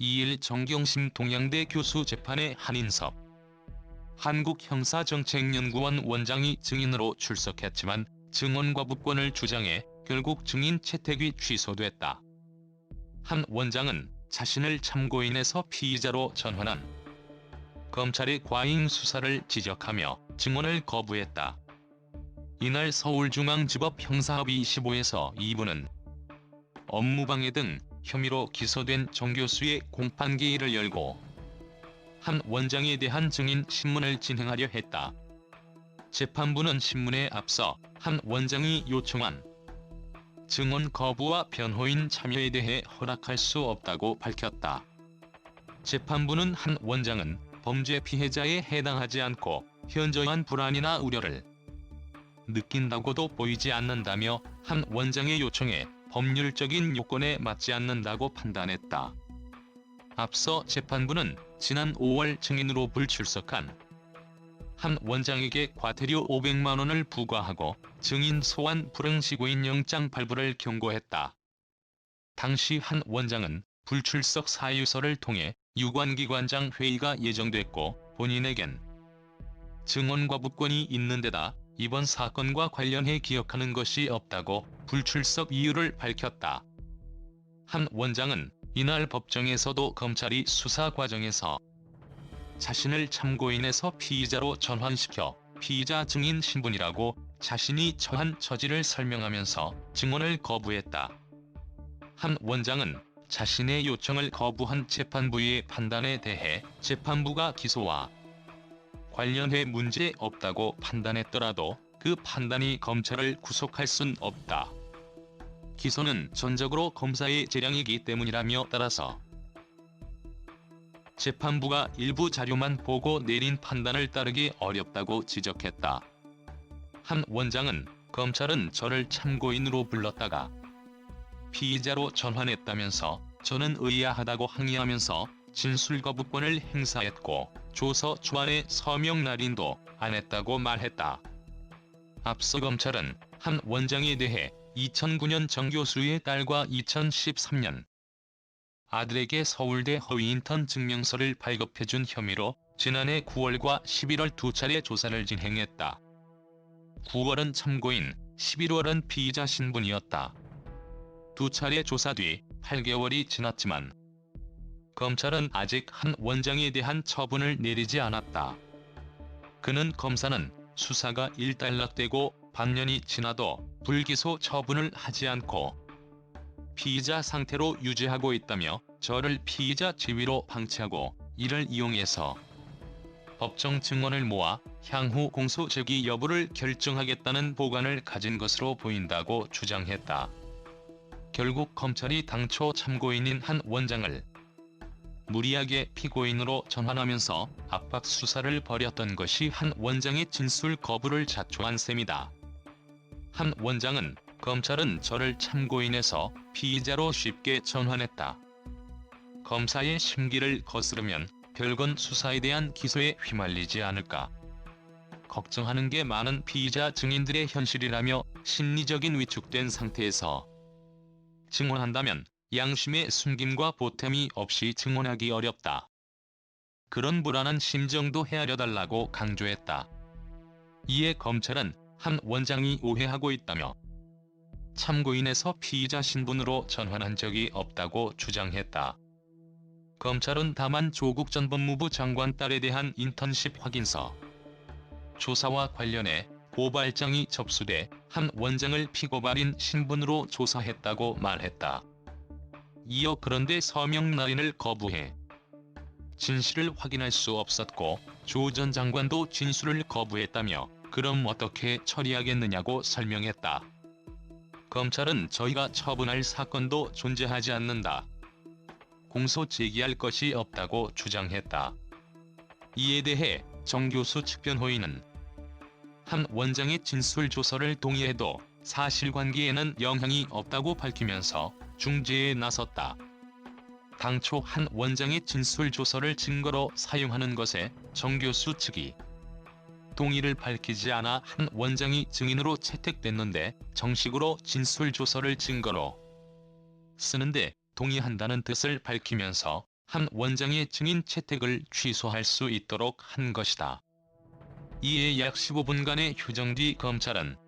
2일 정경심 동양대 교수 재판에 한인섭 한국형사정책연구원 원장이 증인으로 출석했지만 증언 거부권을 주장해 결국 증인 채택이 취소됐다. 한 원장은 자신을 참고인에서 피의자로 전환한 검찰의 과잉 수사를 지적하며 증언을 거부했다. 이날 서울중앙지법 형사합의 25에서 2부는 업무방해 등 혐의로 기소된 정 교수의 공판기일을 열고 한 원장에 대한 증인 신문을 진행하려 했다. 재판부는 신문에 앞서 한 원장이 요청한 증언 거부와 변호인 참여에 대해 허락할 수 없다고 밝혔다. 재판부는 한 원장은 범죄 피해자에 해당하지 않고 현저한 불안이나 우려를 느낀다고도 보이지 않는다며 한 원장의 요청에 법률적인 요건에 맞지 않는다고 판단했다. 앞서 재판부는 지난 5월 증인으로 불출석한 한 원장에게 과태료 500만 원을 부과하고 증인 소환 불응시고인 영장 발부를 경고했다. 당시 한 원장은 불출석 사유서를 통해 유관기관장 회의가 예정됐고 본인에겐 증언 거부권이 있는 데다 이번 사건과 관련해 기억하는 것이 없다고 불출석 이유를 밝혔다. 한 원장은 이날 법정에서도 검찰이 수사 과정에서 자신을 참고인에서 피의자로 전환시켜 피의자 증인 신분이라고 자신이 처한 처지를 설명하면서 증언을 거부했다. 한 원장은 자신의 요청을 거부한 재판부의 판단에 대해 재판부가 기소와 관련해 문제 없다고 판단했더라도 그 판단이 검찰을 구속할 순 없다. 기소는 전적으로 검사의 재량이기 때문이라며 따라서 재판부가 일부 자료만 보고 내린 판단을 따르기 어렵다고 지적했다. 한 원장은 검찰은 저를 참고인으로 불렀다가 피의자로 전환했다면서 저는 의아하다고 항의하면서 진술 거부권을 행사했고 조서 초안에 서명 날인도 안 했다고 말했다. 앞서 검찰은 한 원장에 대해 2009년 정 교수의 딸과 2013년 아들에게 서울대 허위인턴 증명서를 발급해준 혐의로 지난해 9월과 11월 두 차례 조사를 진행했다. 9월은 참고인, 11월은 피의자 신분이었다. 두 차례 조사 뒤 8개월이 지났지만 검찰은 아직 한 원장에 대한 처분을 내리지 않았다. 그는 검사는 수사가 일단락되고 반년이 지나도 불기소 처분을 하지 않고 피의자 상태로 유지하고 있다며 저를 피의자 지위로 방치하고 이를 이용해서 법정 증언을 모아 향후 공소 제기 여부를 결정하겠다는 보관을 가진 것으로 보인다고 주장했다. 결국 검찰이 당초 참고인인 한 원장을 무리하게 피고인으로 전환하면서 압박 수사를 벌였던 것이 한 원장의 진술 거부를 자초한 셈이다. 한 원장은 검찰은 저를 참고인에서 피의자로 쉽게 전환했다. 검사의 심기를 거스르면 별건 수사에 대한 기소에 휘말리지 않을까 걱정하는 게 많은 피의자 증인들의 현실이라며 심리적인 위축된 상태에서 증언한다면 양심의 숨김과 보탬이 없이 증언하기 어렵다. 그런 불안한 심정도 헤아려달라고 강조했다. 이에 검찰은 한 원장이 오해하고 있다며 참고인에서 피의자 신분으로 전환한 적이 없다고 주장했다. 검찰은 다만 조국 전 법무부 장관 딸에 대한 인턴십 확인서 조사와 관련해 고발장이 접수돼 한 원장을 피고발인 신분으로 조사했다고 말했다. 이어 그런데 서명 날인을 거부해 진실을 확인할 수 없었고 조 전 장관도 진술을 거부했다며 그럼 어떻게 처리하겠느냐고 설명했다. 검찰은 저희가 처분할 사건도 존재하지 않는다. 공소 제기할 것이 없다고 주장했다. 이에 대해 정 교수 측 변호인은 한 원장의 진술 조서를 동의해도 사실관계에는 영향이 없다고 밝히면서 중재에 나섰다. 당초 한 원장의 진술 조서를 증거로 사용하는 것에 정 교수 측이 동의를 밝히지 않아 한 원장이 증인으로 채택됐는데 정식으로 진술 조서를 증거로 쓰는데 동의한다는 뜻을 밝히면서 한 원장의 증인 채택을 취소할 수 있도록 한 것이다. 이에 약 15분간의 휴정 뒤 검찰은